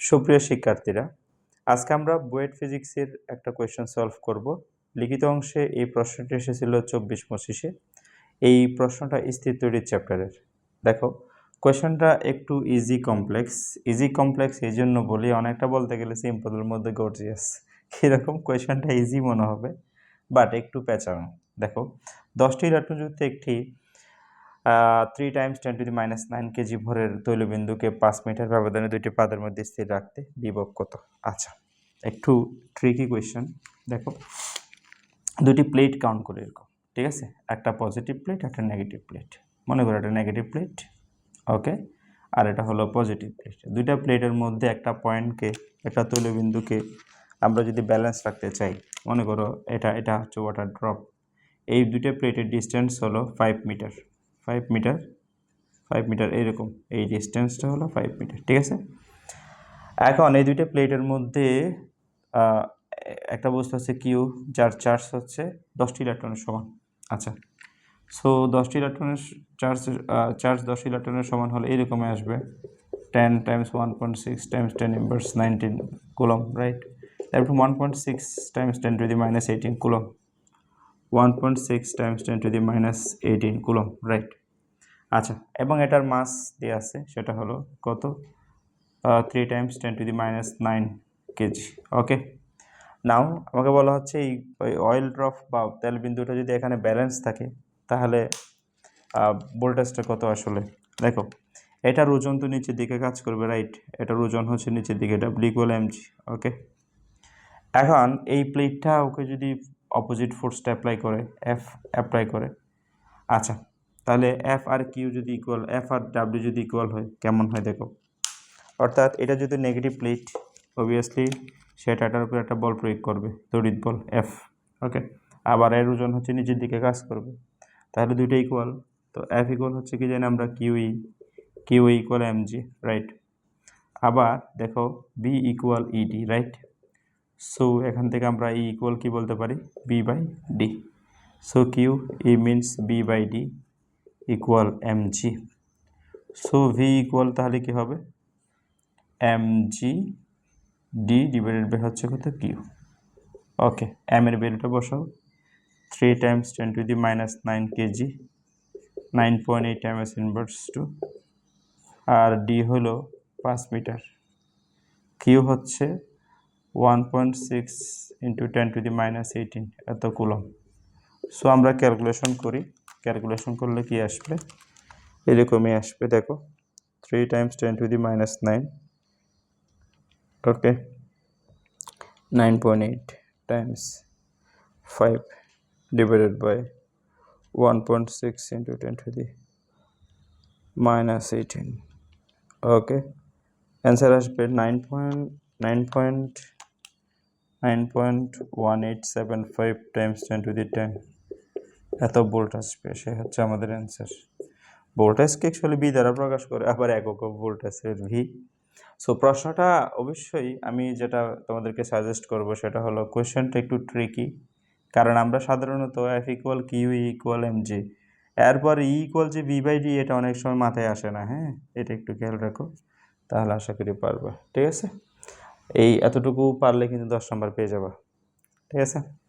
সুপ্রিয় শিক্ষার্থীরা, আজকে আমরা বুয়েট ফিজিক্সের একটা কোয়েশ্চেন সলভ করব। লিখিত অংশে এই প্রশ্নটি এসেছিল 24-25-এ। এই প্রশ্নটা স্থির তৈরির চ্যাপ্টারের। দেখো, কোয়েশ্চেনটা একটু ইজি কমপ্লেক্স এই জন্য বলি, অনেকটা বলতে গেলে সিম্পলের মধ্যে গর্জিয়াস। কীরকম কোয়েশ্চেনটা ইজি মনে হবে, বাট একটু পেঁচানো। দেখো, 10টি ইলেকট্রনযুক্ত একটি 3 × 10⁻⁹ কেজি ভরের তৈলবিন্দুকে 5 মিটার ব্যবধানে দুইটি পাতের মধ্যে স্থির রাখতে বিভব কত? আচ্ছা, একটু ট্রিকি কোয়েশ্চেন। দেখো, দুটি প্লেট কাউন্ট করে এরকম, ঠিক আছে? একটা পজিটিভ প্লেট, একটা নেগেটিভ প্লেট। মনে করো এটা নেগেটিভ প্লেট, ওকে, আর এটা হলো পজিটিভ প্লেট। দুইটা প্লেটের মধ্যে একটা পয়েন্টকে, একটা তৈলবিন্দুকে আমরা যদি ব্যালেন্স রাখতে চাই, মনে করো এটা হচ্ছে ওয়াটার ড্রপ। এই দুইটা প্লেটের ডিস্টেন্স হলো 5 মিটার, 5 মিটার এরকম, এই ডিস্টেন্সটা হলো 5 মিটার, ঠিক আছে? এখন এই দুইটা প্লেটের মধ্যে একটা বস্তু আছে কিউ, যার চার্জ হচ্ছে 10টি ইলেকট্রনের সমান। আচ্ছা, সো 10টি ইলেকট্রনের চার্জ 10 ইলেকট্রনের সমান হলে এরকমই আসবে 10 × 1.6 × 10⁻19 কুলম, রাইট? তারপর 1.6 × 10⁻18 কুলম, 1.6 × 10⁻18 কুলম, রাইট? আচ্ছা, এবং এটার মাস দেওয়া আছে, সেটা হলো কত? 3 × 10⁻9 কেজি, ওকে। নাও আমাকে বলা হচ্ছে এই অয়েল ড্রপ বা তেল বিন্দুটা যদি এখানে ব্যালেন্স থাকে তাহলে ভোল্টেজটা কত আসলে। দেখো, এটার ওজন তো নিচের দিকে কাজ করবে, রাইট? এটার ওজন হচ্ছে নিচের দিকে, W = mg, ওকে। এখন এই প্লেটটা ওকে যদি অপোজিট ফোর্সটা অ্যাপ্লাই করে, আচ্ছা, তাহলে F আর Q যদি ইকুয়াল, F আর W যদি ইকুয়াল হয় কেমন হয় দেখো। অর্থাৎ এটা যদি নেগেটিভ প্লেট, অবভিয়াসলি সেটার উপর একটা বল প্রয়োগ করবে, তড়িৎ বল F, ওকে। আবার এর ওজন হচ্ছে নিচের দিকে কাজ করবে, তাহলে দুইটা ইকুয়াল। তো F ইকুয়াল হচ্ছে কি জানি আমরা QE = mg, রাইট? আবার দেখো B = ED, রাইট? সো এখান থেকে আমরা E ইকুয়াল কি বলতে পারি? B/D। So QE means B/D = mg। So V equal তাহলে কি হবে? mg d ডিভাইডেড বাই হচ্ছে কত? Q, ওকে। m এর ভ্যালুটা বসাও, 3 × 10⁻9 কেজি, 9.8 ms−2, আর d হলো 5 মিটার, Q হচ্ছে 1.6 × 10⁻18 এত কুলম। সো আমরা ক্যালকুলেশন করি, ক্যালকুলেশন করলে কি আসবে? এরকমই আসবে, দেখো 3 × 10⁻9, ওকে, 9.8 × 5 ডিভাইডেড বাই 1.6 × 10⁻18, ওকে। অ্যান্সার আসবে 9.1875 × 10⁻10 এত ভোল্ট আসবে। সে হচ্ছে আমাদের অ্যান্সার। ভোল্টেজকে অ্যাকচুয়ালি বি দ্বারা প্রকাশ করে, আবার একক ভোল্টেজের ভি। সো প্রশ্নটা অবশ্যই আমি যেটা তোমাদেরকে সাজেস্ট করব সেটা হলো কোয়েশ্চেনটা একটু ট্রিকি, কারণ আমরা সাধারণত F = QE = mg, এরপর E = যে B/D, এটা অনেক সময় মাথায় আসে না। হ্যাঁ, এটা একটু খেয়াল রাখো, তাহলে আশা করি পারবা, ঠিক আছে? এই এতটুকু পারলে কিন্তু 10 নম্বর পেয়ে যাবা, ঠিক আছে?